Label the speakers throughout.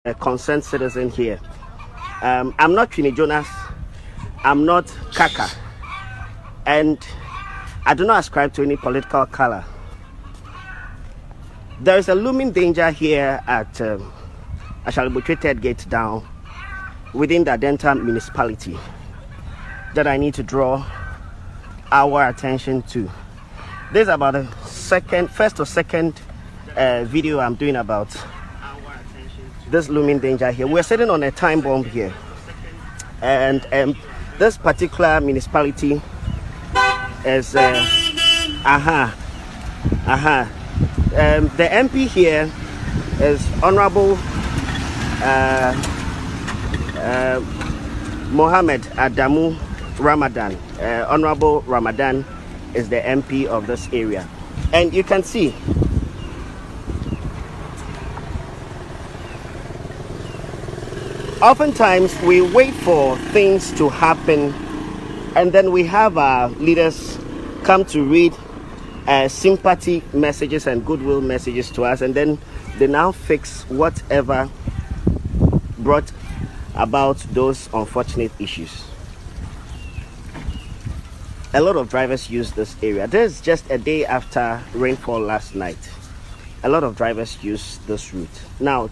Speaker 1: a concerned citizen here. I'm not Queenie Jonas, I'm not Kaka, and I do not ascribe to any political color. There is a looming danger here at Ashalibuche Third Gate down within the Adenta municipality that I need to draw our attention to. This is about the first or second video I'm doing about this looming danger here. We're sitting on a time bomb here, and this particular municipality is the MP here is Honorable Mohammed Adamu Ramadan. Honorable Ramadan is the MP of this area, and you can see oftentimes we wait for things to happen, and then we have our leaders come to read sympathy messages and goodwill messages to us, and then they now fix whatever brought about those unfortunate issues. A lot of drivers use this area. This is just a day after rainfall last night. A lot of drivers use this route. Now,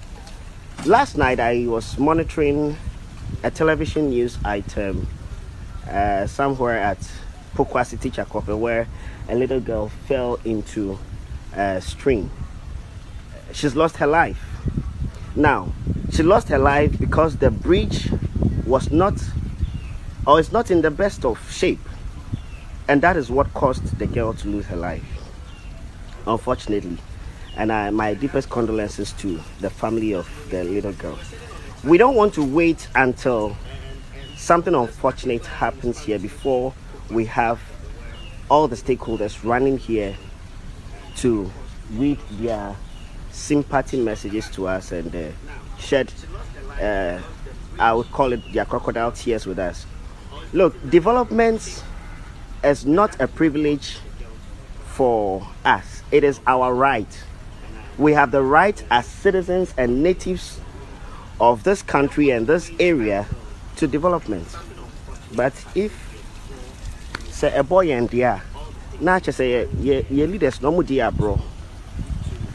Speaker 1: last night I was monitoring a television news item somewhere at Pokwa City Chakope, where a little girl fell into a stream. She's lost her life. Now, she lost her life because the bridge was not, or is not in the best of shape, and that is what caused the girl to lose her life, unfortunately. And my deepest condolences to the family of the little girl. We don't want to wait until something unfortunate happens here before we have all the stakeholders running here to read their sympathy messages to us and shed, I would call it, their crocodile tears with us. Look, development is not a privilege for us. It is our right. We have the right as citizens and natives of this country and this area to development. But if say a boy and dear, not just say your leaders no dear bro.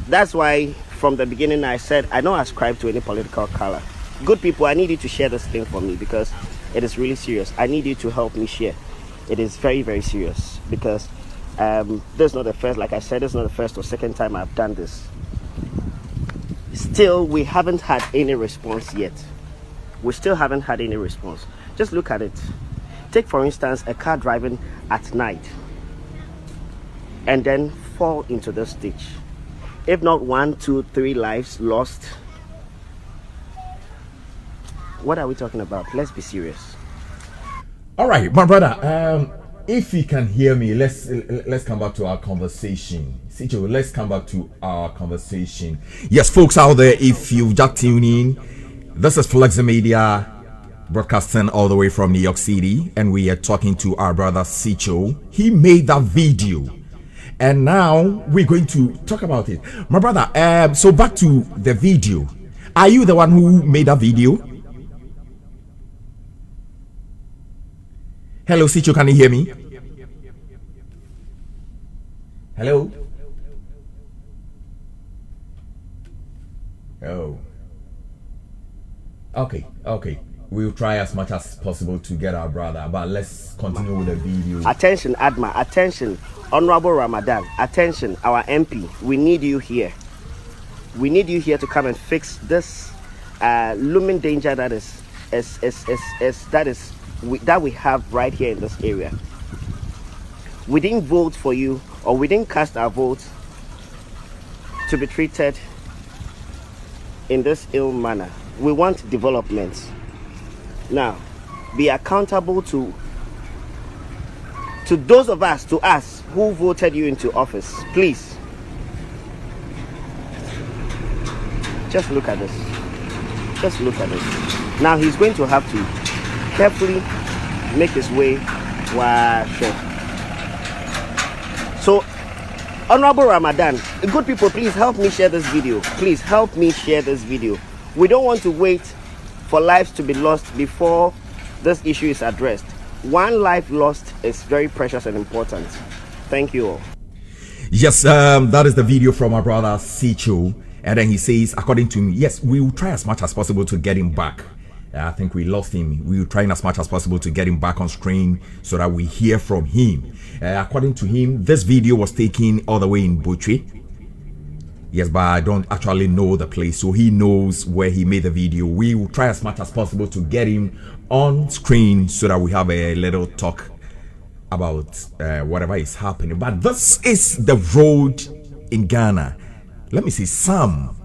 Speaker 1: That's why from the beginning I said I don't ascribe to any political color. Good people, I need you to share this thing for me because it is really serious. I need you to help me share. It is very, very serious because this is not the first, like I said, this is not the first or second time I've done this. Still, we haven't had any response yet. We still haven't had any response. Just look at it. Take, for instance, a car driving at night and then fall into this ditch. If not 1, 2, 3 lives lost, what are we talking about? Let's be serious.
Speaker 2: All right, my brother. If you can hear me, let's come back to our conversation. Sicho, let's come back to our conversation. Yes, folks out there, if you've just tuned in, this is Flexi Media broadcasting all the way from New York City, and we are talking to our brother Sicho. He made that video, and now we're going to talk about it. My brother, so back to the video. Are you the one who made that video? Hello, Sicho, can you hear me? Hello? Oh. Okay. We'll try as much as possible to get our brother, but let's continue with the video.
Speaker 1: Attention, Adma. Attention, Honorable Ramadan. Attention, our MP. We need you here. We need you here to come and fix this looming danger that that we have right here in this area. We didn't vote for you, or we didn't cast our vote to be treated in this ill manner. We want development. Now, be accountable to those of us, to us who voted you into office. Please, just look at this. Just look at this. Now he's going to have to carefully make his way. So, Honorable Ramadan, good people, please help me share this video. Please help me share this video. We don't want to wait for lives to be lost before this issue is addressed. One life lost is very precious and important. Thank you all.
Speaker 2: Yes, that is the video from our brother Sicho. And then he says, according to me, yes, we will try as much as possible to get him back. I think we lost him. We will try as much as possible to get him back on screen so that we hear from him. According to him, this video was taken all the way in Butchie. Yes, but I don't actually know the place, so he knows where he made the video. We will try as much as possible to get him on screen so that we have a little talk about whatever is happening. But this is the road in Ghana. Let me see some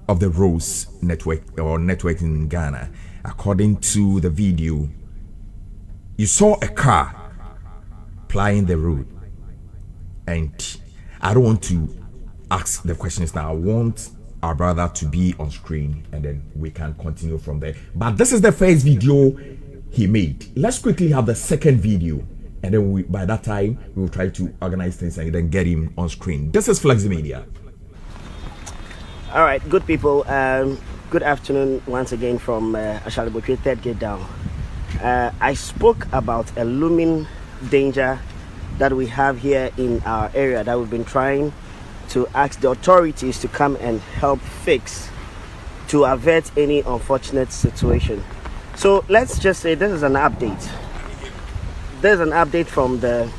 Speaker 2: of the roads network in Ghana. According to the video, you saw a car plying the road, and I don't want to ask the questions now. I want our brother to be on screen and then we can continue from there. But this is the first video he made. Let's quickly have the second video, and then by that time we will try to organize things and then get him on screen. This is Flexi Media.
Speaker 1: All right, good people. Good afternoon once again from Ashali Butchie, third gate down. I spoke about a looming danger that we have here in our area that we've been trying to ask the authorities to come and help fix, to avert any unfortunate situation. So let's just say this is an update. There's an update from the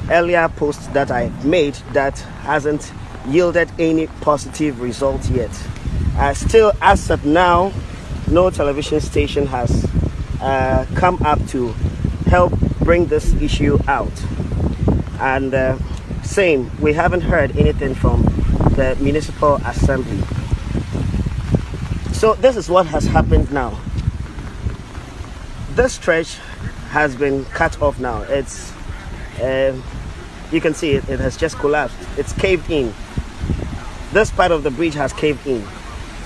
Speaker 1: earlier post that I made that hasn't yielded any positive result yet. Still, as of now, no television station has come up to help bring this issue out. And same, we haven't heard anything from the municipal assembly. So this is what has happened now. This stretch has been cut off now. It's you can see it has just collapsed. It's caved in. This part of the bridge has caved in.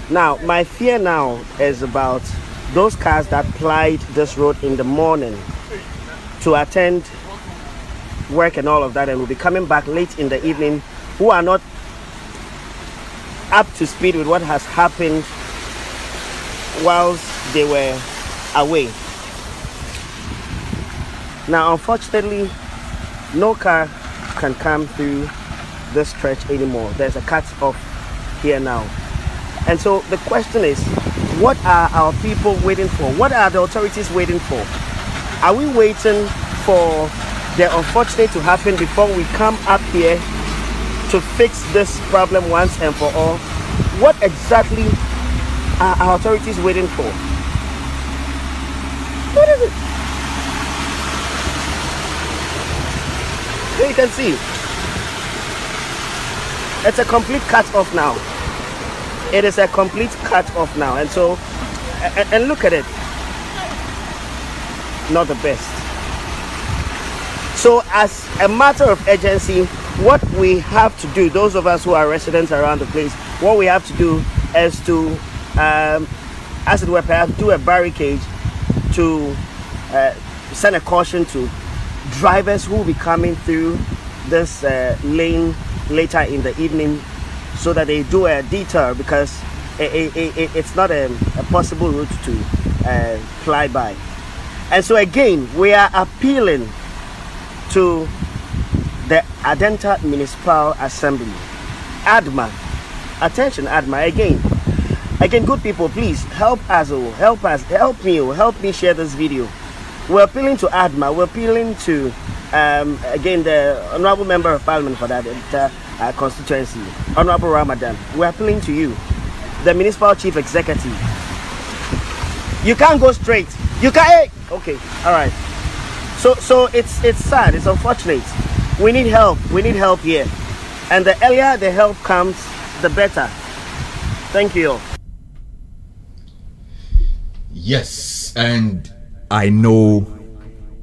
Speaker 1: Now, my fear now is about those cars that plied this road in the morning to attend work and all of that, and will be coming back late in the evening, who are not up to speed with what has happened whilst they were away. Now, unfortunately, no car can come through this stretch anymore. There's a cut off here now. And so the question is, what are our people waiting for? What are the authorities waiting for? Are we waiting for the unfortunate to happen before we come up here to fix this problem once and for all? What exactly are our authorities waiting for? What is it? There you can see. It's a complete cut off now. It is a complete cut off now. And so, and look at it. Not the best. So as a matter of urgency, what we have to do, those of us who are residents around the place, what we have to do is to, as it were, perhaps do a barricade to send a caution to drivers who will be coming through this lane later in the evening, so that they do a detour, because it's not a possible route to fly by. And so again, we are appealing to the Adenta Municipal Assembly, ADMA. Attention, ADMA. Again, good people, please help us. Help me share this video. We're appealing to ADMA. We're appealing to again the Honorable Member of Parliament for that constituency, Honorable Ramadan. We're appealing to you, the Municipal Chief Executive. You can't go straight. You can't. Okay, all right. So it's sad. It's unfortunate. We need help. We need help here, and the earlier the help comes, the better. Thank you.
Speaker 2: Yes, and I know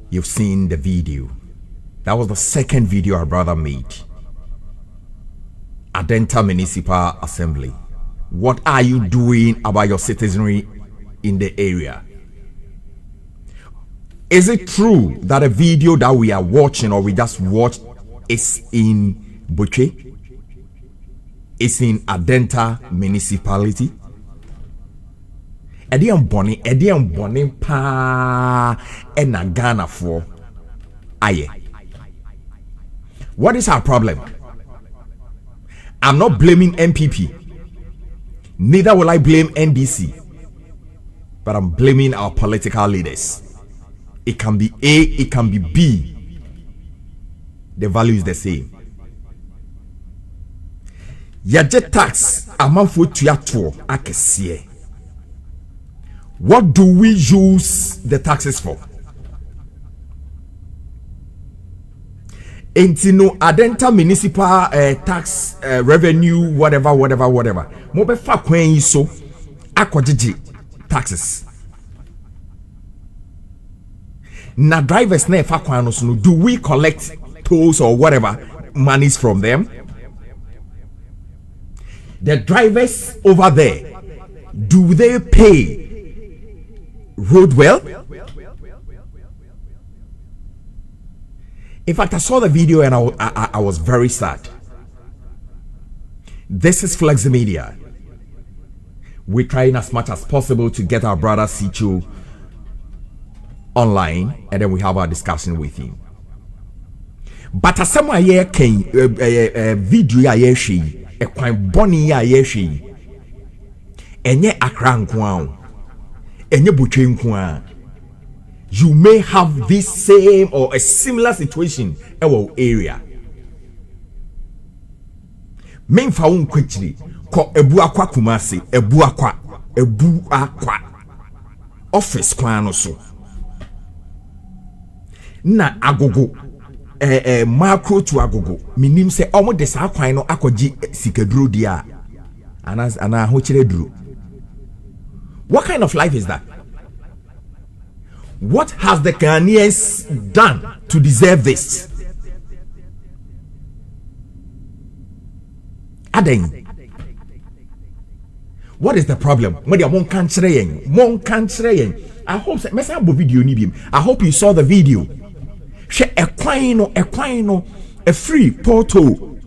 Speaker 2: you've seen the video. That was the second video our brother made. Adenta Municipal Assembly. What are you doing about your citizenry in the area? Is it true that a video that we are watching or we just watched is in Butchie? It's in Adenta Municipality? Edian Bonnie pa ena Ghana for aye. What is our problem? I'm not blaming MPP. Neither will I blame NDC. But I'm blaming our political leaders. It can be A, it can be B. The value is the same. Yaje tax amanfo tuato akese. What do we use the taxes for? Entino adenta municipal tax revenue whatever. Mo be fa kwan yi so akojiji taxes. Na drivers na fa kwan no so no, do we collect tolls or whatever monies from them? The drivers over there, do they pay road well? In fact, I saw the video and I was very sad. This is Flex Media. We're trying as much as possible to get our brother Sicho online, and then we have our discussion with him. But as someone here can video ya she a quite bonny ya she enye akran kwao enye butwe kwa. You may have this same or a similar situation in our area. Men found quickly ko ebu akwa Kumasi, ebu akwa office kwano so na agogo macro to agogo minim se omo de sa kwan no akoji sikaduro dia ana ho kire duro. What kind of life is that? What has the Ghanaians done to deserve this? Aden. What is the problem? I hope you saw the video. A free portal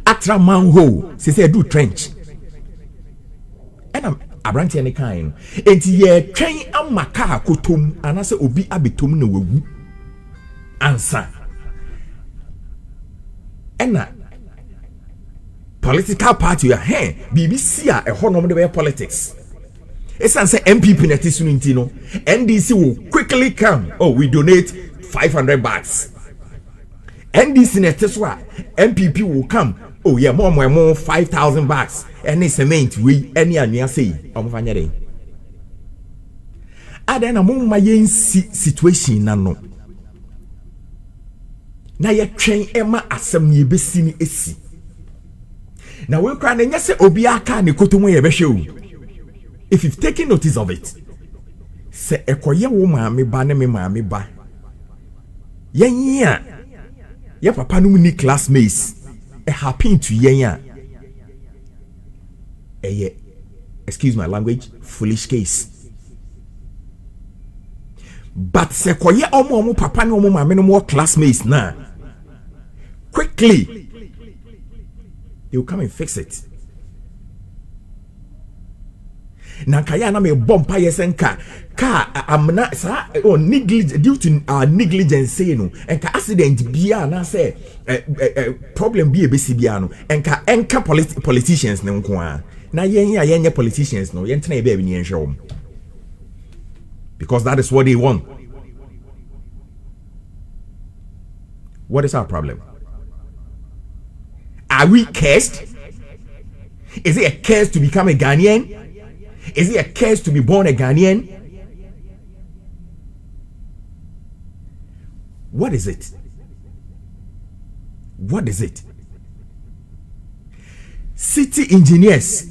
Speaker 2: atra manhole. Se do trench. And I'm abranti any kind. Enti ye train amaka kotom anase obi abetom na wawu. Ansa. Ena political party ya BBC a honom de politics. Esan say MPP na tisunti no. NDC will quickly come. Oh, we donate 500 bahts. NDC na teswa MPP will come. Oh yeah, more 5,000 bahts. Any cement we any anua say omfanya den. Ada na mo mayen situation na no. Na ye twen ema asem ye besi ni esi. Na we kra na nya se obi aka ne kotomo ye behwe o. If you've taken notice of it, se ekoye wo maame ba ne me maame ba. Yenya ye papa no ni classmates e happen to yenya. Excuse my language, foolish case. But se koye omo papa ne omo maame no mo classmates na. Quickly they will come and fix it. Nankaya na me bompa yesenka amna sa negligence due to negligence no enka accident bia na say problem bia besi bia no enka politicians ne nko a na yenye politicians no yentena ebe bi ne nhwe because that is what they want. What is our problem? Are we cursed? Is it a curse to become a Ghanaian? Is it a curse to be born a Ghanaian? What is it? What is it? City engineers.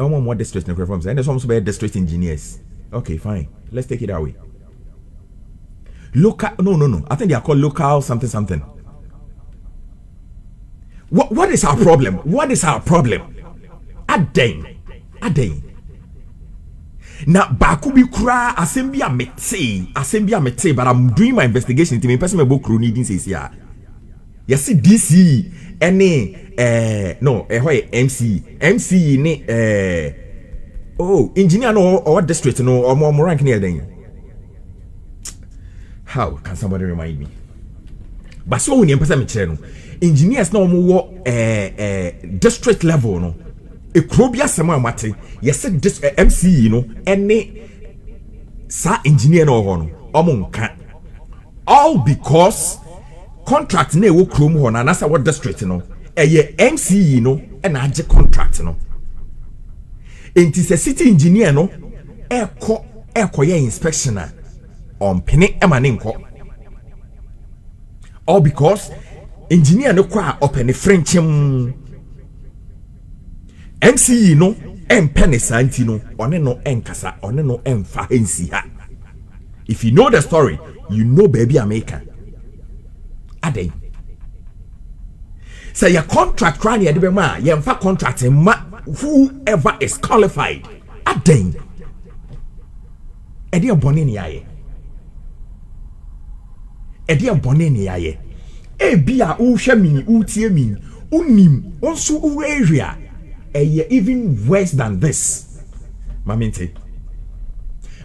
Speaker 2: More district reforms. And there's also district engineers. Okay, fine. Let's take it away. Local, no. I think they are called local something. What is our problem? What is our problem? Aden. Na baku bi kura asembia mete but I'm doing my investigation to me person me bo kro ni din sesi a. Yes DC any MC ni Oh, engineer no or district no or more rank near then. How can somebody remind me? But so when you person engineers no more district level no. A crobia sama mate. Yes, this MCE no any sa engineer no hono. Omonka. All because contract na ewo krom ho na nasa what district no. Eye MCE no and age contract no. Enti se city engineer no eko ye inspection on penny emane nko. All because engineer no kwa open French MCE no penny santi no one no enkasa one no emfa ensi ha. If you know the story, you know baby America. Adey. Say your contract cry ya de ma ye emfa contract ma whoever is qualified. Adey. Edi abone ni aye. Edi abone ni aye. Bia uhwe mini utie mini unim onso uwe area even worse than this. Maminte.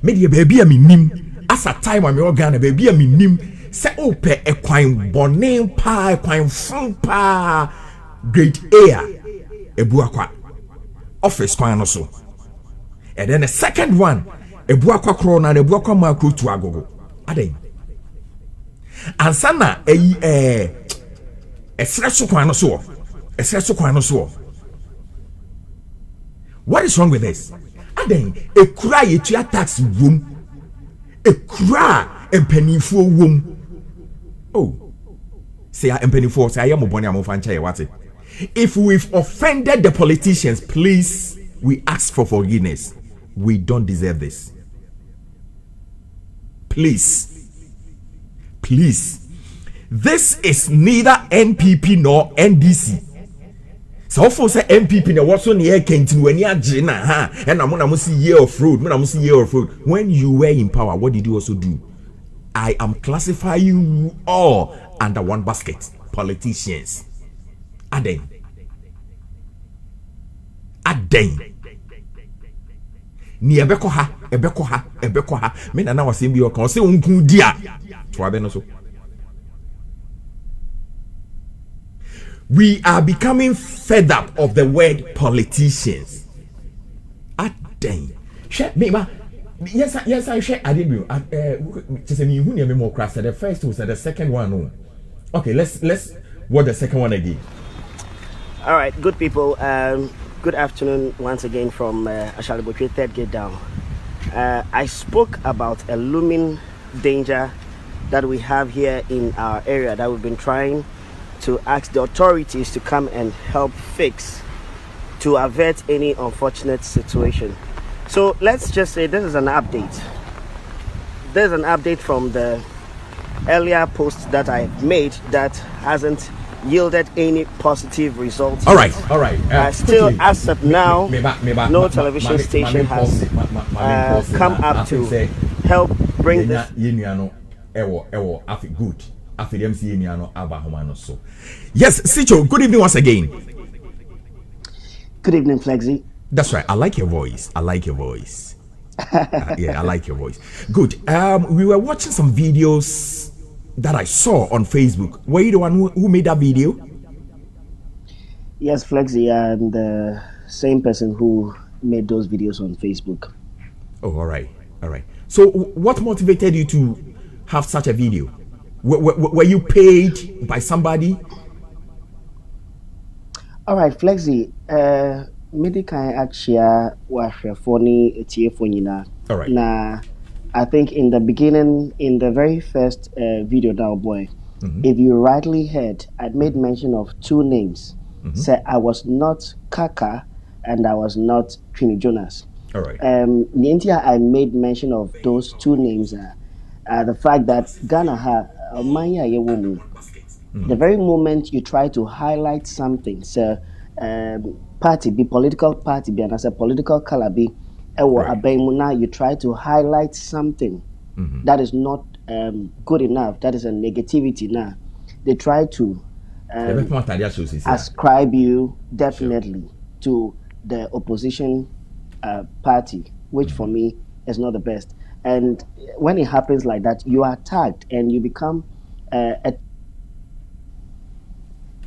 Speaker 2: Me de baby a minim as a time am organ baby a minim se ope ekwan bone pa ekwan fun pa grade A ebu akwa office kwan no so. And then the second one ebu akwa kro na ebu akwa macro to agogo. Aden. Ansana esreso kwan no so. Esreso kwan no so. What is wrong with this? Aden e kura ye tua tax wom. E kura empanifo wom. Oh. Say empanifo say am boni am fancha ye what? If we've offended the politicians, please we ask for forgiveness. We don't deserve this. Please. Please. This is neither NPP nor NDC. So for say MPP na what's on the air can't when you are ha and I'm gonna see year of fraud. When you were in power, what did you also do? I am classifying you all under one basket. Politicians. Aden. Ni ebeko ha. Me na was saying you can say unku dia. We are becoming fed up of the word politicians. Aden. Yes, I share. I did you. Just me who near me more crass. The first was the second one. No. Okay, let's what the second one again.
Speaker 1: All right, good people. Good afternoon once again from Ashalibotwe Third Gate Down. I spoke about a looming danger that we have here in our area that we've been trying to ask the authorities to come and help fix to avert any unfortunate situation. So let's just say this is an update. There's an update from the earlier post that I made that hasn't yielded any positive results.
Speaker 2: All right.
Speaker 1: Still, as of now, no television station has come up to help bring this.
Speaker 2: Good. Yes, Sicho, good evening once again.
Speaker 1: Good evening, Flexi.
Speaker 2: That's right. I like your voice. Yeah, I like your voice. Good. We were watching some videos that I saw on Facebook. Were you the one who made that video?
Speaker 1: Yes, Flexi. I'm the same person who made those videos on Facebook.
Speaker 2: Oh, all right. So, what motivated you to have such a video? Were you paid by somebody?
Speaker 1: All right, Flexi. Medical actually was funny etiefonina.
Speaker 2: All right.
Speaker 1: Now, I think in the beginning, in the very first video now, boy, if you rightly heard, I made mention of two names. Say I was not Kaka and I was not Trini Jonas.
Speaker 2: All right.
Speaker 1: The India I made mention of those two names the fact that Ghana had a manya woman. The very moment you try to highlight something, so party be political party be and as a political color be you try to highlight something that is not good enough, that is a negativity now. They try to ascribe you definitely to the opposition party, which for me is not the best. And when it happens like that, you are tagged and you become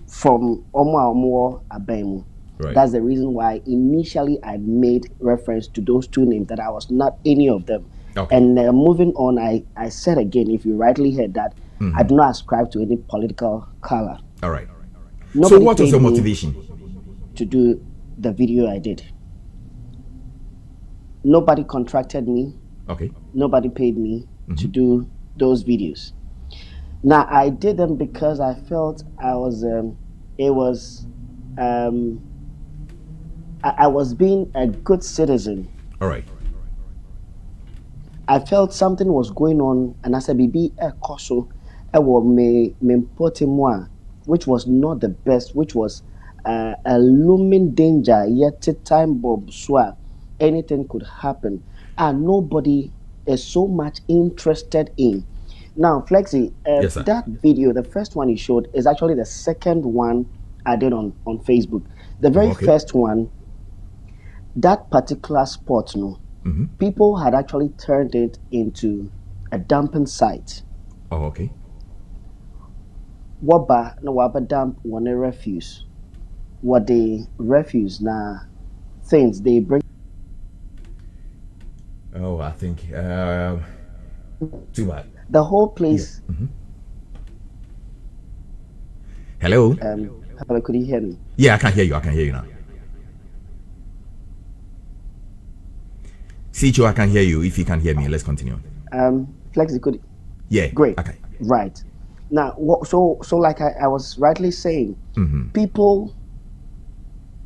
Speaker 1: from Omo Abemu.
Speaker 2: Right.
Speaker 1: That's the reason why initially I made reference to those two names, that I was not any of them.
Speaker 2: Okay.
Speaker 1: And moving on, I said again, if you rightly heard that, I do not ascribe to any political color.
Speaker 2: All right.
Speaker 1: Nobody
Speaker 2: So what was
Speaker 1: paid
Speaker 2: your
Speaker 1: me
Speaker 2: motivation?
Speaker 1: to do the video I did? Nobody contracted me.
Speaker 2: Okay.
Speaker 1: Nobody paid me to do those videos. Now I did them because I felt I was I was being a good citizen.
Speaker 2: All right.
Speaker 1: I felt something was going on, and I said, "Bibi, koso, me moi," which was not the best, which was a looming danger. Yet, time bomb, so anything could happen, and nobody is so much interested in. Now, Flexi,
Speaker 2: Yes, sir.
Speaker 1: that video, the first one he showed, is actually the second one I did on Facebook. The very
Speaker 2: Okay.
Speaker 1: first one, that particular spot, no, people had actually turned it into a dumping site.
Speaker 2: Oh, okay.
Speaker 1: Waba no waba dump one refuse. What the refuse na things they bring.
Speaker 2: Oh, I think too bad.
Speaker 1: The whole place.
Speaker 2: Hello.
Speaker 1: Hello, could you hear me?
Speaker 2: Yeah, I can hear you. I can hear you now. Sicho, I can hear you. If you can hear me, let's continue.
Speaker 1: Flexi, could.
Speaker 2: Yeah.
Speaker 1: Great.
Speaker 2: Okay.
Speaker 1: Right. Now, so like I was rightly saying, people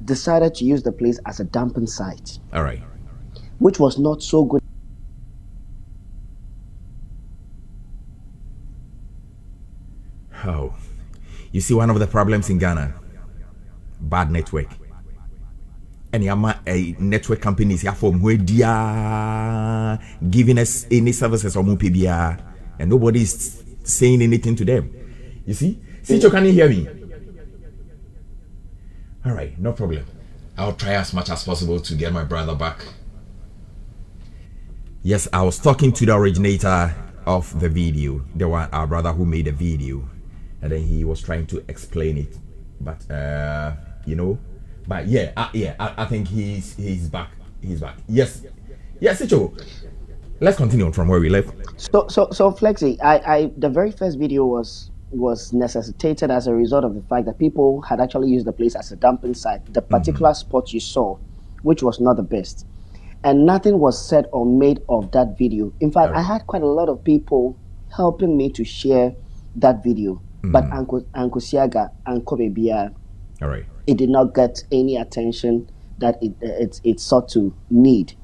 Speaker 1: decided to use the place as a dumping site,
Speaker 2: All right.
Speaker 1: which was not so good.
Speaker 2: Oh, you see, one of the problems in Ghana, bad network. And a network companies here from where they are giving us any services or PBR, and nobody's saying anything to them. You see? Sicho, can you hear me? All right, no problem. I'll try as much as possible to get my brother back. Yes, I was talking to the originator of the video, the one, our brother who made the video, and then he was trying to explain it, but you know. But yeah, I think he's back. He's back. Yes, Sicho. Let's continue from where we left.
Speaker 1: So Flexi, I the very first video was necessitated as a result of the fact that people had actually used the place as a dumping site. The particular spot you saw, which was not the best, and nothing was said or made of that video. In fact, I had quite a lot of people helping me to share that video, but Uncle Siaga and Kobe Bia,
Speaker 2: All right.
Speaker 1: it did not get any attention that it sought to need.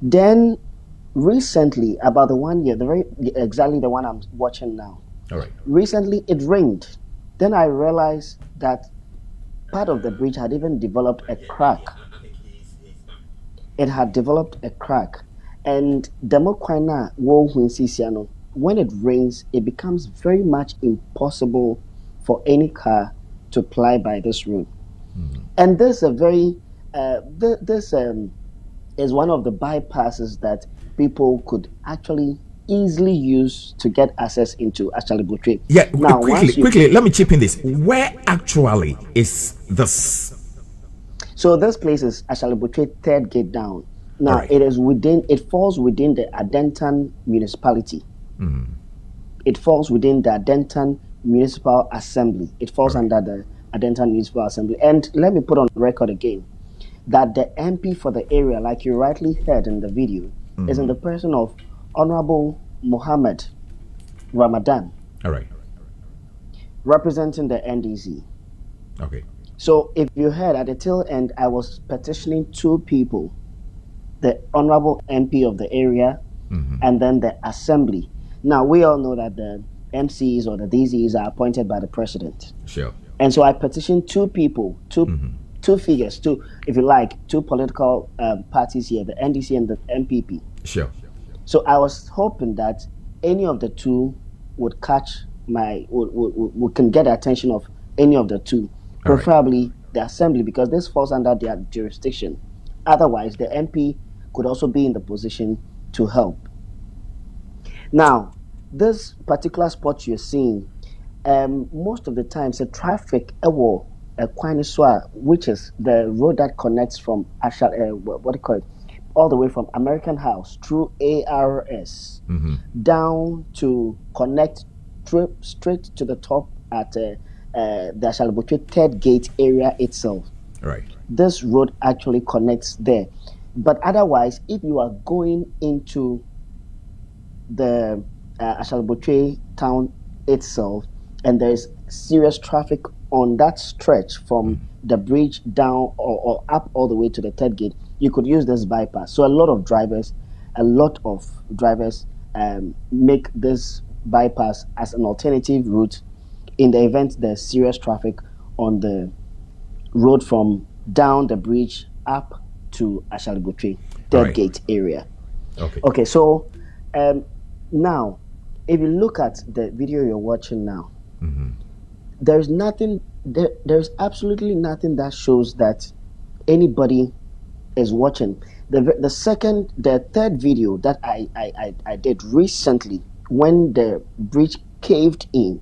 Speaker 1: Then recently, about the 1 year, exactly the one I'm watching now.
Speaker 2: All right.
Speaker 1: Recently, it rained. Then I realized that part of the bridge had even developed a crack. It had developed a crack, and when it rains, it becomes very much impossible for any car to ply by this route. And this is is one of the bypasses that people could actually easily use to get access into Achale-Botwe.
Speaker 2: Yeah,
Speaker 1: now
Speaker 2: quickly, let me chip in this. Where actually is this?
Speaker 1: So this place is Achale-Botwe, third gate down. Now
Speaker 2: Right.
Speaker 1: it falls within the Adentan municipality. It falls within the Adentan Municipal Assembly. It falls under the Adentan Municipal Assembly. And let me put on record again that the MP for the area, like you rightly heard in the video, is in the person of Honorable Mohammed Ramadan,
Speaker 2: All right.
Speaker 1: representing the NDC.
Speaker 2: Okay.
Speaker 1: So if you heard at the tail end, I was petitioning two people, the Honorable MP of the area and then the Assembly. Now, we all know that the MCs or the DZs are appointed by the president.
Speaker 2: Sure.
Speaker 1: And so I petitioned two people, two figures, if you like, two political parties here, the NDC and the MPP.
Speaker 2: Sure.
Speaker 1: So I was hoping that any of the two would catch would can get the attention of any of the two, preferably the Assembly, because this falls under their jurisdiction. Otherwise, the MP could also be in the position to help. Now, this particular spot you're seeing, most of the times the traffic which is the road that connects from what do you call it, all the way from American House through ARS down to connect straight to the top at the Ashalibotwe third gate area itself.
Speaker 2: Right.
Speaker 1: This road actually connects there. But otherwise, if you are going into the Ashalibotwe town itself, and there is serious traffic on that stretch from the bridge down or up all the way to the third gate, you could use this bypass. So a lot of drivers make this bypass as an alternative route in the event there's serious traffic on the road from down the bridge up to Ashalibotwe third gate area. Okay, so now if you look at the video you're watching now, there's absolutely nothing that shows that anybody is watching. The third video that I did recently, when the bridge caved in.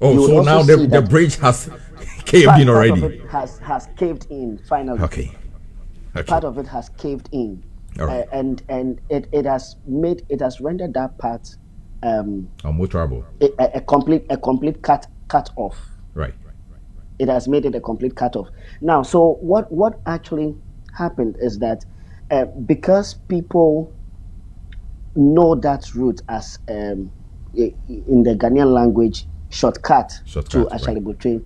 Speaker 2: Oh, so now the bridge has caved in already.
Speaker 1: Part of it has caved in finally.
Speaker 2: Okay.
Speaker 1: Part of it has caved in.
Speaker 2: All right.
Speaker 1: And it has rendered that part
Speaker 2: unmotorable.
Speaker 1: A complete cut off.
Speaker 2: Right.
Speaker 1: It has made it a complete cut off. Now, so what actually happened is that because people know that route as in the Ghanaian language shortcut to Ashalibotwe,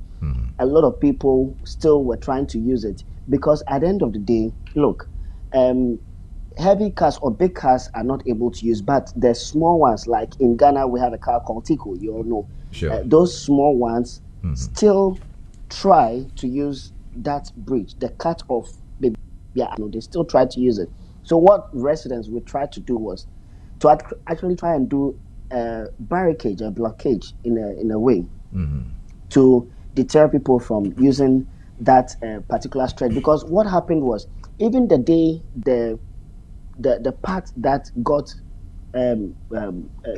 Speaker 1: a lot of people still were trying to use it, because at the end of the day, look, heavy cars or big cars are not able to use, but the small ones, like in Ghana, we have a car called Tico, you all know.
Speaker 2: Sure.
Speaker 1: Those small ones still try to use that bridge, the cut off. They still try to use it. So what residents would try to do was to actually try and do a barricade, a blockage in a way to deter people from using that particular stretch. Because what happened was, even the day the part that got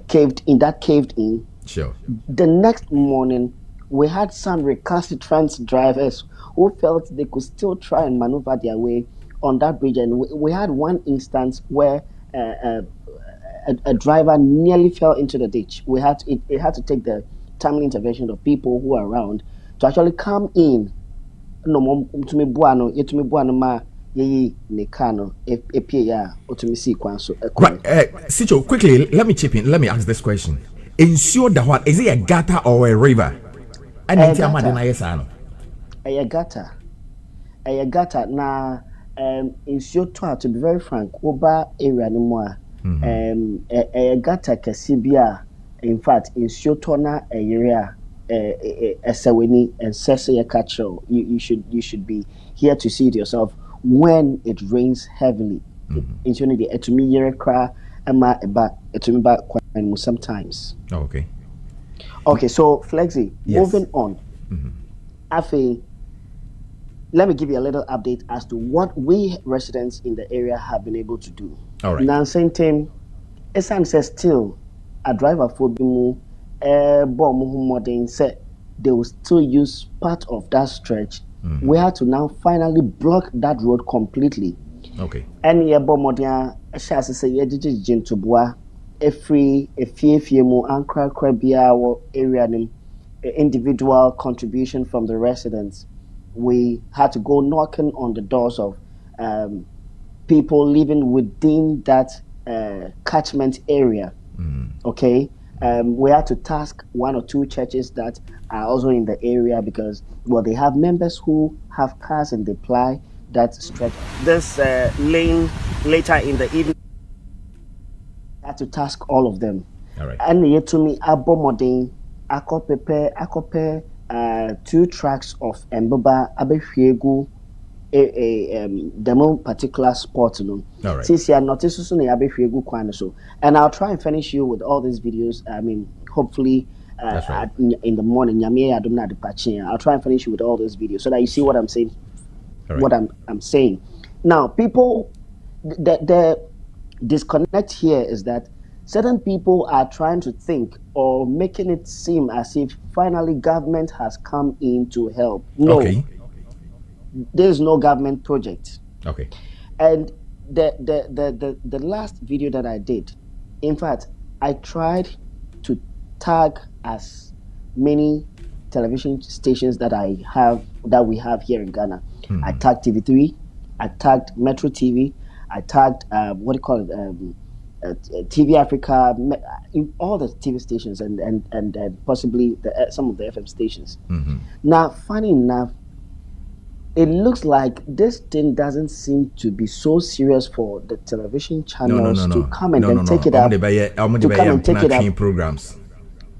Speaker 1: caved in,
Speaker 2: sure,
Speaker 1: the next morning we had some recalcitrant drivers who felt they could still try and maneuver their way on that bridge, and we had one instance where a driver nearly fell into the ditch. It had to take the timely intervention of people who are around to actually come in. Right,
Speaker 2: Sicho, quickly, let me chip in. Let me ask this question. Ensure that what is it, a gutter or a river?
Speaker 1: A gutter. Now, ensure, to be very frank, Oba area no more. A gutter Casibia, in fact, ensure na a area a seweni and sese catcho. You should be here to see it yourself when it rains heavily. Ensure the etumi yere kra ama eba etumi ba kwan sometimes.
Speaker 2: Oh,
Speaker 1: okay, so Flexi,
Speaker 2: yes.
Speaker 1: Moving on. Afe, let me give you a little update as to what we residents in the area have been able to do.
Speaker 2: All right.
Speaker 1: Now, same time, Esan says still a driver for Bimu modern said they will still use part of that stretch. We had to now finally block that road completely.
Speaker 2: Okay.
Speaker 1: And yeah, Bomodia, a chassis say, yeah, to bois, a free, a few more ankra crabia or area individual contribution from the residents. We had to go knocking on the doors of people living within that catchment area. Okay. We had to task one or two churches that are also in the area, because they have members who have cars and they ply that stretch. This lane later in the evening, had to task all of them.
Speaker 2: All right.
Speaker 1: And yet to me, Abomodin, Akope, 2 tracks of Mboba Abefriegu, demo particular spot.
Speaker 2: All right.
Speaker 1: Since you are not so and I'll try and finish you with all these videos. I mean, hopefully
Speaker 2: right.
Speaker 1: in the morning, I'll try and finish you with all these videos so that you see what I'm saying.
Speaker 2: Right.
Speaker 1: What I'm saying. Now, people, the disconnect here is that certain people are trying to think or making it seem as if finally government has come in to help. No,
Speaker 2: Okay.
Speaker 1: there is no government project.
Speaker 2: Okay.
Speaker 1: And the last video that I did, in fact, I tried to tag as many television stations that we have here in Ghana. I tagged TV3, I tagged Metro TV, I tagged what do you call it, TV Africa, all the TV stations and possibly some of the FM stations. Now, funny enough, it looks like this thing doesn't seem to be so serious for the television channels to come and then take it up. To come and take it up.
Speaker 2: Programs.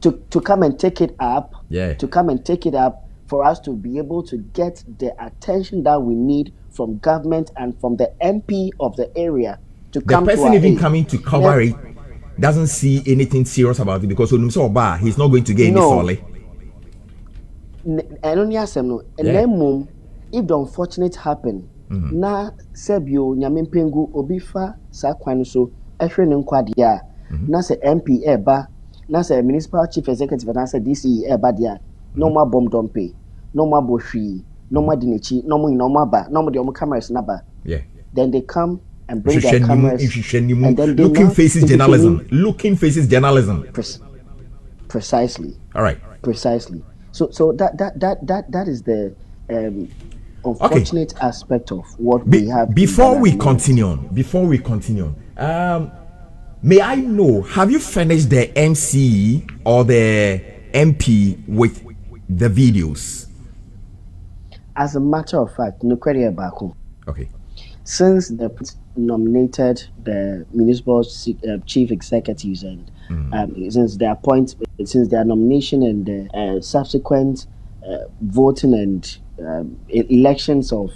Speaker 1: To come and take it up.
Speaker 2: Yeah.
Speaker 1: To come and take it up for us to be able to get the attention that we need from government and from the MP of the area to come to our aid.
Speaker 2: The person even coming to cover it doesn't see anything serious about it because he's not going to get any solid.
Speaker 1: If the unfortunate happen, na sebio nyamempengu obifa sa kwan so ehwe ne nkwadia na se MP eba na se municipal chief executive na se DCE eba dia no more bomb dompe no more bohwi no more dinechi no more ba no more the cameras na ba.
Speaker 2: Yeah,
Speaker 1: then they come and bring their cameras and then
Speaker 2: looking faces journalism.
Speaker 1: Precisely.
Speaker 2: All right.
Speaker 1: Precisely. So that is the unfortunate aspect of what we have.
Speaker 2: Before we continue, may I know, have you finished the MC or the MP with the videos?
Speaker 1: As a matter of fact, no credit back home.
Speaker 2: Okay.
Speaker 1: Since they nominated the municipal chief executives and since their nomination and the subsequent voting and elections of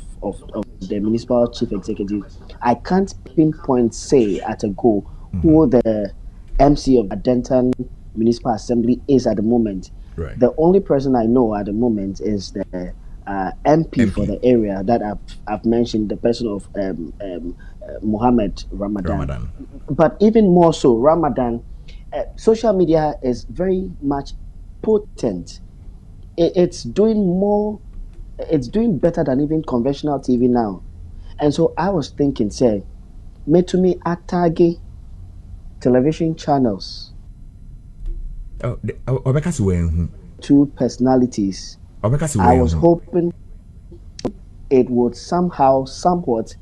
Speaker 1: the municipal chief executive, I can't pinpoint say at a go who the MC of Adentan Municipal Assembly is at the moment.
Speaker 2: Right.
Speaker 1: The only person I know at the moment is the MP for the area that I've mentioned, the person of Mohammed Ramadan. But even more so, Ramadan, social media is very much potent. It's doing better than even conventional TV now. And so I was thinking, say, to me atage television channels. Two personalities. I was hoping it would somewhat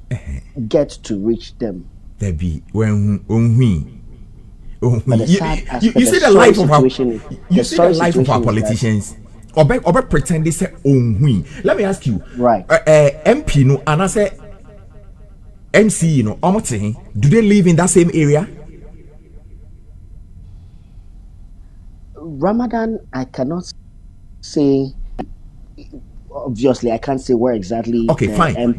Speaker 1: get to reach them.
Speaker 2: There be when
Speaker 1: But the sad aspect,
Speaker 2: you see the life of our politicians. Obe pretend they say let me ask you,
Speaker 1: right?
Speaker 2: MP no and I say MC no do they live in that same area?
Speaker 1: Ramadan, I cannot say. Obviously, I can't say where exactly.
Speaker 2: Okay, fine.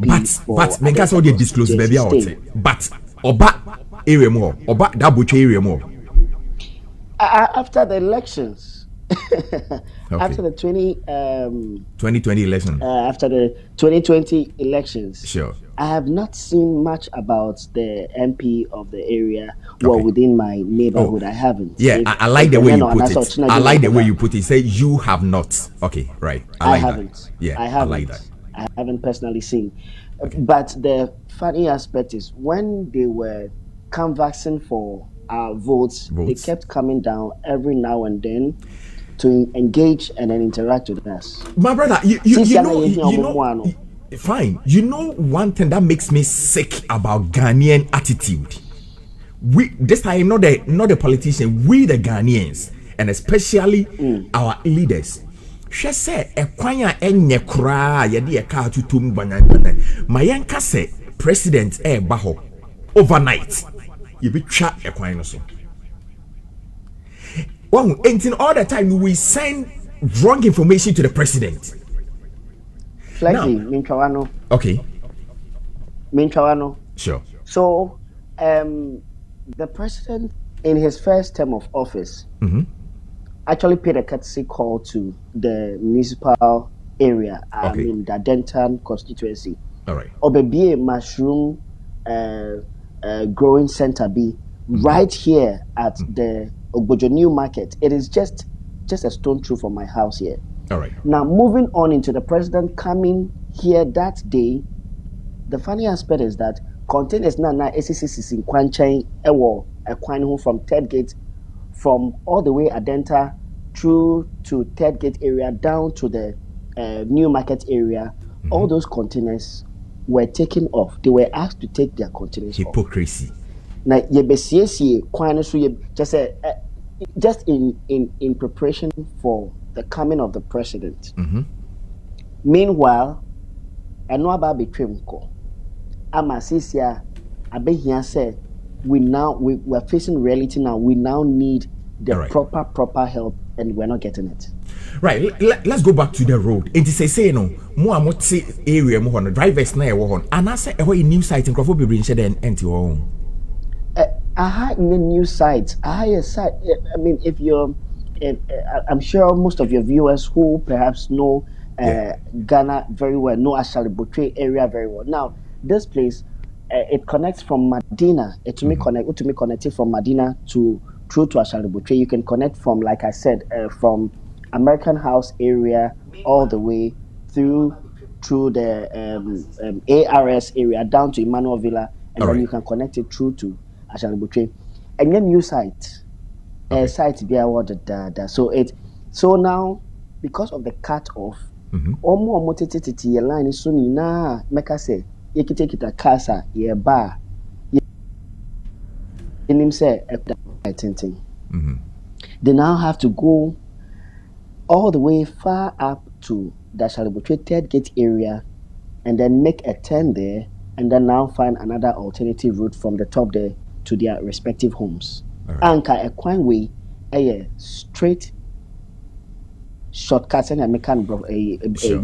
Speaker 2: But make us all the disclose baby out. But Oba area more, Oba that butcher area more.
Speaker 1: After the elections, after the
Speaker 2: 2020 election,
Speaker 1: after the 2020 elections,
Speaker 2: sure.
Speaker 1: I have not seen much about the MP of the area. Well, within my neighborhood, I haven't.
Speaker 2: Yeah, I like the way you put it. I like the way you put it. Say you have not. Okay, right. I
Speaker 1: haven't.
Speaker 2: That. Yeah,
Speaker 1: I haven't.
Speaker 2: I like that.
Speaker 1: I haven't personally seen.
Speaker 2: Okay.
Speaker 1: But the funny aspect is when they were canvassing for our votes, they kept coming down every now and then to engage and then interact with us.
Speaker 2: My brother, you know, fine. You know one thing that makes me sick about Ghanaian attitude. We this time not the politicians, we the Ghanaians, and especially our leaders. She say ekwanya enye kra yede ye ka tutum banyan. Mayanka say president baho overnight. You be chat ekwan no so. Well, and all the time we send wrong information to the president.
Speaker 1: Minchawano.
Speaker 2: Okay.
Speaker 1: Minchawano.
Speaker 2: Sure.
Speaker 1: So, the president, in his first term of office, actually paid a courtesy call to the municipal area, in the Adentan constituency.
Speaker 2: All right.
Speaker 1: Obebie mushroom growing center be right here at the Ogbojo New Market. It is just a stone throw from my house here.
Speaker 2: All right.
Speaker 1: Now moving on into the president coming here that day, the funny aspect is that containers na SCCC in Kwanchain ewo a from Third Gate, from all the way Adenta through to Third Gate area down to the New Market area. All those containers were taken off. They were asked to take their containers
Speaker 2: Hypocrisy.
Speaker 1: off. Now yebesiesie kwan so just in preparation for the coming of the president. Meanwhile, eno aba betwem ko amasisia abehia say we're facing reality now. We now need the proper help, and we're not getting it.
Speaker 2: Right. Let's go back to the road. It is say no mo amoti area mo hono drivers na e wo hon. Anase e ho new site nkrofo bebre nche den enti wo hon.
Speaker 1: In the new sites, a site. I mean, if you're, I'm sure most of your viewers who perhaps know Ghana very well, know Ashali Botwe area very well. Now, this place, it connects from Medina. It me connected from Medina through to Ashali Botwe. You can connect from, like I said, from American House area all the way through the ARS area down to Emmanuel Villa, and then you can connect it through to Ashali Botwe. And then new site, site be awarded that. So now, because of the cut off, omo tete ye line is so na make us say ye kita casa ye bar in him say they now have to go all the way far up to the Ashali Botwe Third Gate area and then make a turn there and then now find another alternative route from the top there to their respective homes. Anka a quite way a straight shortcuts and I make a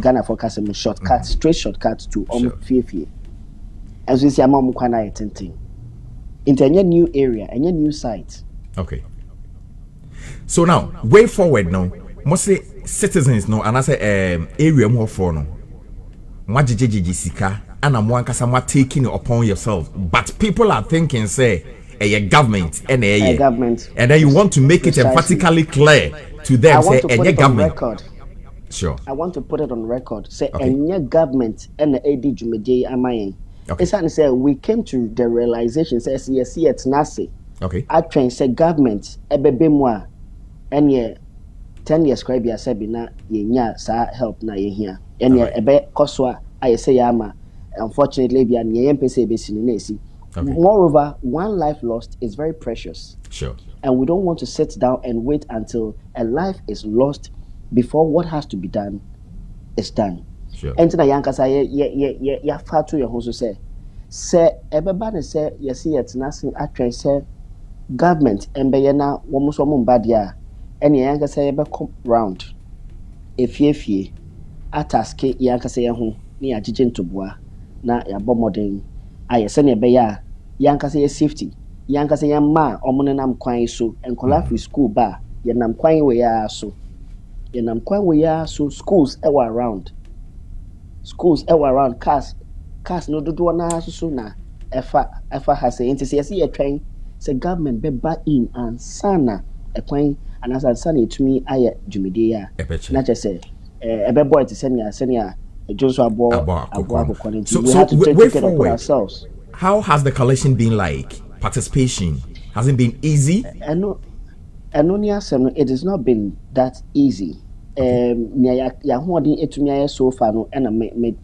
Speaker 1: Ghana forecast and shortcut, straight shortcuts to Fie. As we see a mom kwana etenting. Into a new area, a new site.
Speaker 2: Okay. So now, way forward now, mostly citizens no and I say area more for no. Mwajiji sika and I'm one kasama taking it upon yourself. But people are thinking say a government and a
Speaker 1: government.
Speaker 2: And then you want to make it emphatically clear to them say a government.
Speaker 1: Record.
Speaker 2: Sure.
Speaker 1: I want to put it on record. Say a government and the AD Jumede Amayen. It's to say we came to the realization says yes, it's nasi.
Speaker 2: Okay.
Speaker 1: I train say government ebebe mwa and ye 10 years cry be asebi na ye nya sa help na ye here. And ye ebe koswa I say yama. Unfortunately be an ye mpese be sinesi. Moreover, one life lost is very precious.
Speaker 2: Sure.
Speaker 1: And we don't want to sit down and wait until a life is lost before what has to be done is done.
Speaker 2: Sure.
Speaker 1: And na yanka say ya fatu your hoso say ebeba ne say yesi yetina sin atwen say government embeye na wo so mo mbadia ene yanka say be come round efie ataske yanka say ho ne agige ntoboa na ya bomodin ayese ne be ya yanka say safety yanka say ma omune nam kwan so enkola free school ba ye nam kwan we ya so schools ever around cars no do na so na efa has say say ye twen say government be ba in and sana e kwan anasa sana etumi aye dwumede ya na che say ebe boy to senior Joshua abo
Speaker 2: so we have to take care of ourselves. How has the collection been like? Participation has it been easy?
Speaker 1: It has not been that easy. So far no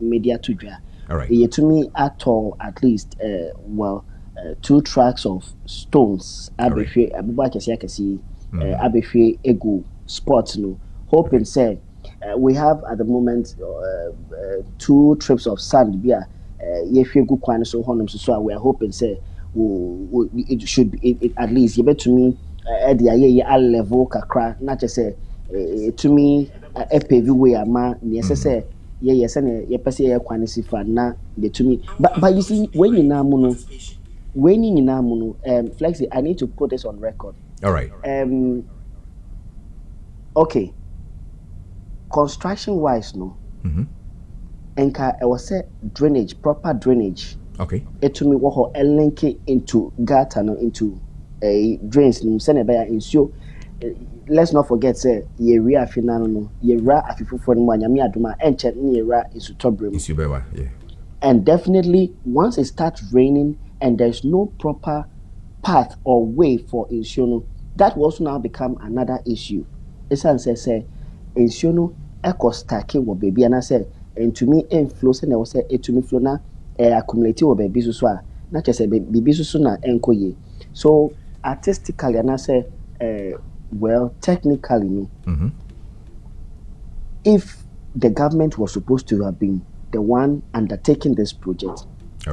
Speaker 1: media to dra.
Speaker 2: All right.
Speaker 1: To me at all, at least 2 tracks of stones. Abehwe egu sports no. Hoping say we have at the moment 2 trips of sand bia yefwe gu kwan so honum so we are hoping say it should be at least you bet to me at the year level kakra not just say to me a pavy way ama say yes and ye pese ye kwan sifa na the to me but you see when you na muno Flexi, I need to put this on record.
Speaker 2: All right.
Speaker 1: Okay. Construction wise no. enka I was say drainage, proper drainage.
Speaker 2: Okay.
Speaker 1: Etumi wo ho link into gutter no into a drains no se na be ya nsuo. Let's not forget say yewia afinano no yewra afifufo no anyame adoma enche ne yewra isutobrem.
Speaker 2: Isubewa, yeah.
Speaker 1: And definitely once it starts raining and there's no proper path or way for nsuo no, that will also now become another issue. Esan say nsuo no eko stake wo baby and I say entumi inflow se na wo say etumi flow na accumulate wo baby so a na chese baby so na enkoye. So artistically and I say well technically no, if the government was supposed to have been the one undertaking this project,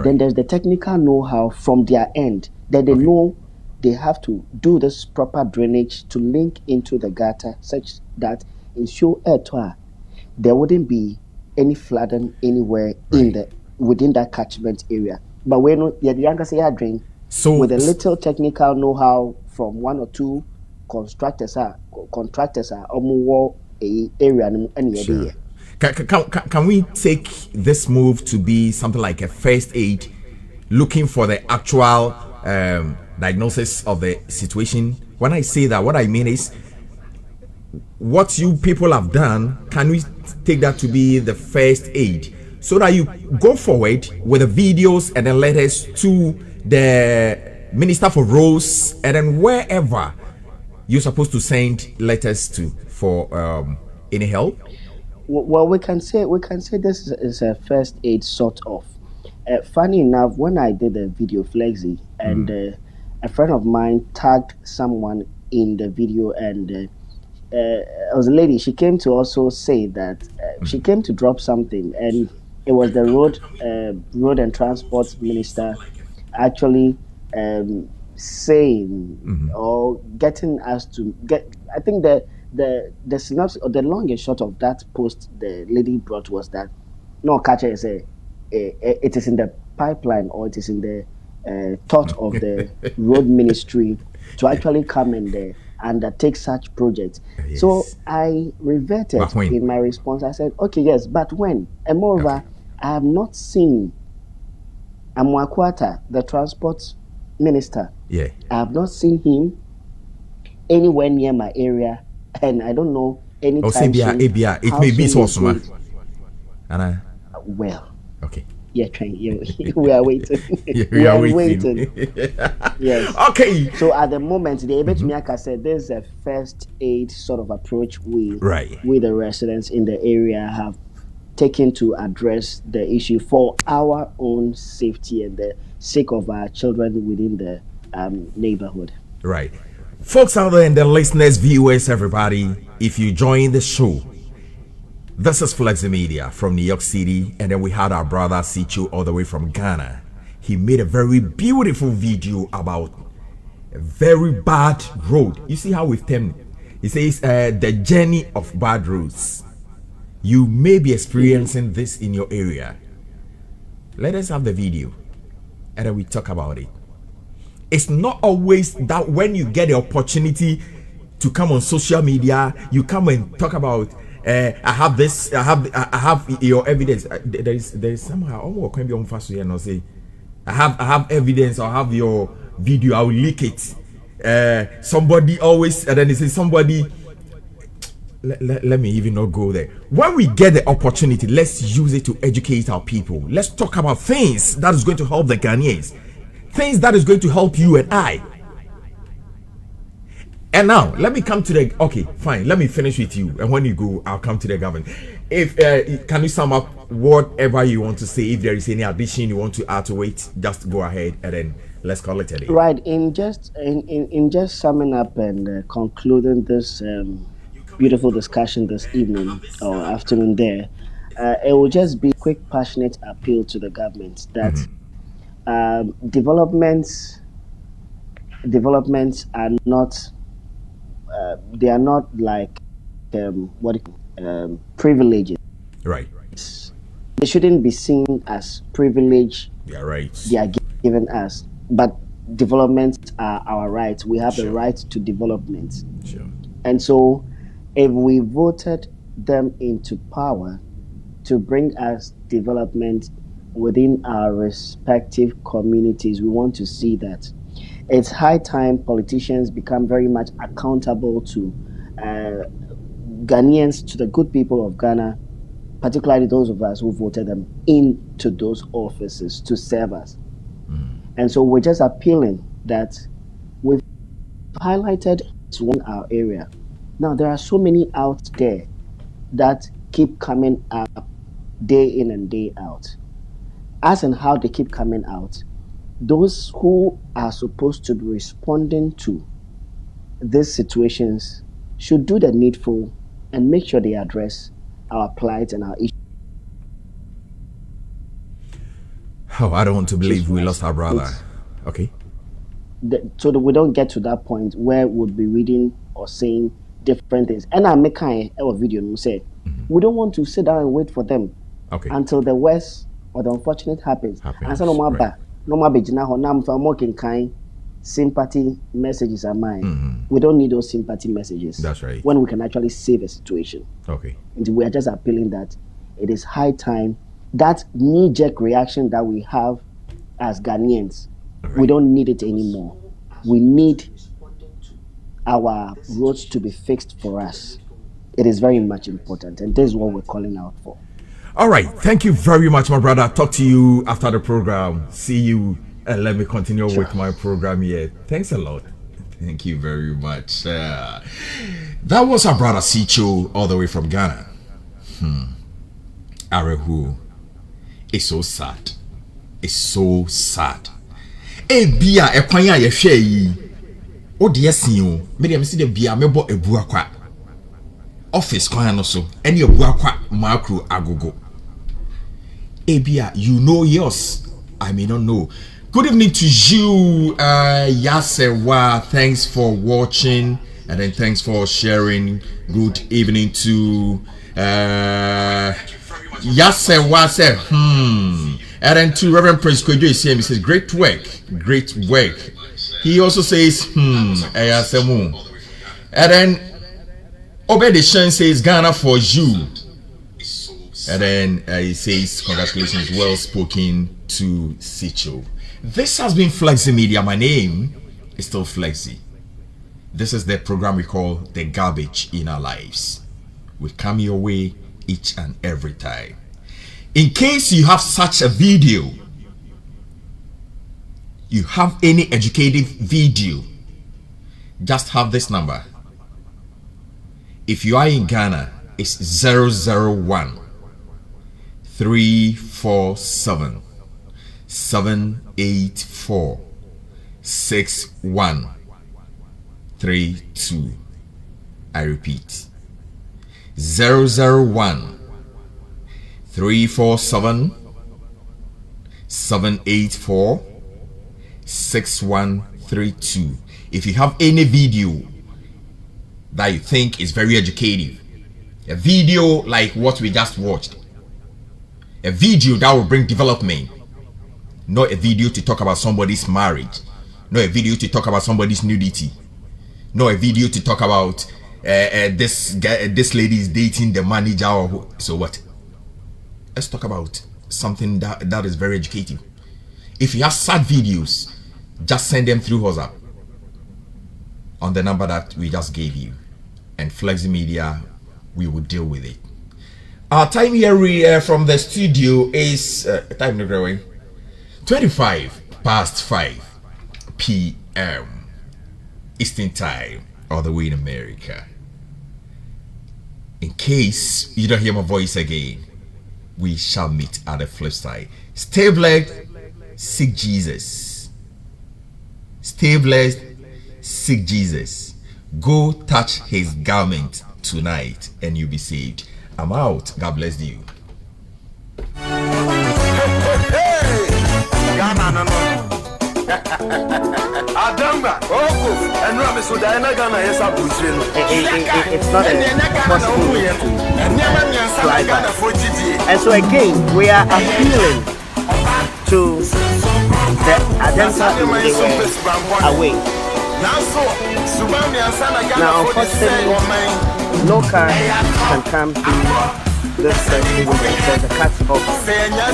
Speaker 1: then there's the technical know-how from their end that they know they have to do this proper drainage to link into the gutter such that ensure there wouldn't be any flooding anywhere in the within that catchment area. But when the younger say drain, so with a little technical know-how from one or two contractors are a area and
Speaker 2: sure. Can we take this move to be something like a first aid, looking for the actual diagnosis of the situation? When I say that, what I mean is what you people have done, can we take that to be the first aid so that you go forward with the videos and then letters to the Minister for Roads and then wherever you're supposed to send letters to for any help?
Speaker 1: Well, we can say this is a first aid sort of. Funny enough, when I did the video Flexi and a friend of mine tagged someone in the video, and it was a lady. She came to also say that she came to drop something, and it was the road and transport minister actually saying or getting us to get. I think the synopsis or the long and short of that post the lady brought was that no catcher is it is in the pipeline or it is in the thought of the road ministry to actually come and undertake such projects. Yes. So I reverted in my response. I said, okay, yes, but when? And moreover, I have not seen Amwakwata, the transport minister.
Speaker 2: Yeah,
Speaker 1: I have not seen him anywhere near my area. And I don't know any time soon.
Speaker 2: It may be so smart.
Speaker 1: Well,
Speaker 2: okay.
Speaker 1: Yeah, we are waiting.
Speaker 2: We are waiting.
Speaker 1: Yes.
Speaker 2: Okay.
Speaker 1: So at the moment, the Ebetmiaka said there's a first aid sort of approach we the residents in the area have taken to address the issue for our own safety and the sake of our children within the neighborhood.
Speaker 2: Right. Folks out there and the listeners, viewers, everybody, if you join the show, this is Flexi Media from New York City, and then we had our brother Sichu all the way from Ghana. He made a very beautiful video about a very bad road. You see how we've termed it? He says the journey of bad roads. You may be experiencing this in your area. Let us have the video, and then we talk about it. It's not always that when you get the opportunity to come on social media, you come and talk about I have this, I have your evidence. There is somehow almost can be on fast here and say I have evidence, I have your video, I will leak it. Somebody always, and then they say somebody let me even not go there. When we get the opportunity, let's use it to educate our people. Let's talk about things that is going to help the Ghanaians. Things that is going to help you and I. And now let me come to the fine. Let me finish with you, and when you go, I'll come to the government. If can you sum up whatever you want to say? If there is any addition you want to add to it, just go ahead and then let's call it a day.
Speaker 1: Right. In just summing up and concluding this beautiful discussion this evening or afternoon, there, it will just be a quick, passionate appeal to the government that. Developments are not they are not like privileges.
Speaker 2: Right.
Speaker 1: They shouldn't be seen as privilege.
Speaker 2: Yeah, right.
Speaker 1: They are given us, but developments are our rights. We have the right to development.
Speaker 2: Sure.
Speaker 1: And so, if we voted them into power to bring us development within our respective communities. We want to see that. It's high time politicians become very much accountable to Ghanaians, to the good people of Ghana, particularly those of us who voted them into those offices to serve us. And so we're just appealing that we've highlighted in our area. Now, there are so many out there that keep coming up day in and day out. As and how they keep coming out, those who are supposed to be responding to these situations should do the needful and make sure they address our plight and our issues.
Speaker 2: Oh, I don't want to believe we lost our brother. Okay.
Speaker 1: So that we don't get to that point where we'll be reading or saying different things. And I make a video and say, we don't want to sit down and wait for them until the worst or the unfortunate happens. And so sympathy messages are mine. We don't need those sympathy messages.
Speaker 2: That's right.
Speaker 1: When we can actually save a situation.
Speaker 2: Okay.
Speaker 1: And we are just appealing that it is high time. That knee-jerk reaction that we have as Ghanaians, we don't need it anymore. We need our roads to be fixed for us. It is very much important, and this is what we're calling out for.
Speaker 2: All right. Thank you very much, my brother. Talk to you after the program. See you, and let me continue with my program here. Thanks a lot. Thank you very much. That was our brother Sicho, all the way from Ghana. Arehu. It's so sad. It's so sad. Bia ekwanya ye hwe yi. O de yasin o. Me dem see the bia mebo ebu akwa. Office kwan no so. Ene ebu akwa macro agogo. Bia, you know yours. I may not know. Good evening to you, Yasewa. Thanks for watching, and then thanks for sharing. Good evening to Yasewa. Say and then to Reverend Prince Kojo Isiem, he says, great work, great work. He also says, Ayasemu. And then Obedishan says, Ghana for you. And then he says, congratulations, well spoken to Sicho. This has been Flexi Media. My name is still Flexi. This is the program we call The Garbage in Our Lives. We come your way each and every time. In case you have such a video, you have any educative video, just have this number. If you are in Ghana, it's 001 347 784 6132. I repeat, 001 347 784 6132. If you have any video that you think is very educative, a video like what we just watched, a video that will bring development, not a video to talk about somebody's marriage, not a video to talk about somebody's nudity, not a video to talk about this lady is dating the manager or so what. Let's talk about something that is very educative. If you have sad videos, just send them through WhatsApp on the number that we just gave you, and Flexi Media, we will deal with it. Our time here from the studio is 5 p.m. Eastern Time, all the way in America. In case you don't hear my voice again, we shall meet at the flip side. Stay blessed, seek Jesus. Stay blessed, seek Jesus. Go touch his garment tonight and you'll be saved. I'm out. God bless you.
Speaker 1: It's not possible and so again we are appealing to the Adenta away. Now unfortunately no car can come to this there's a cut off here now.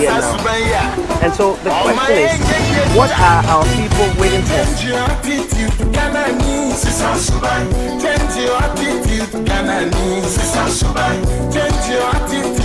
Speaker 1: And so the question is, what are our people waiting for? Change your attitude,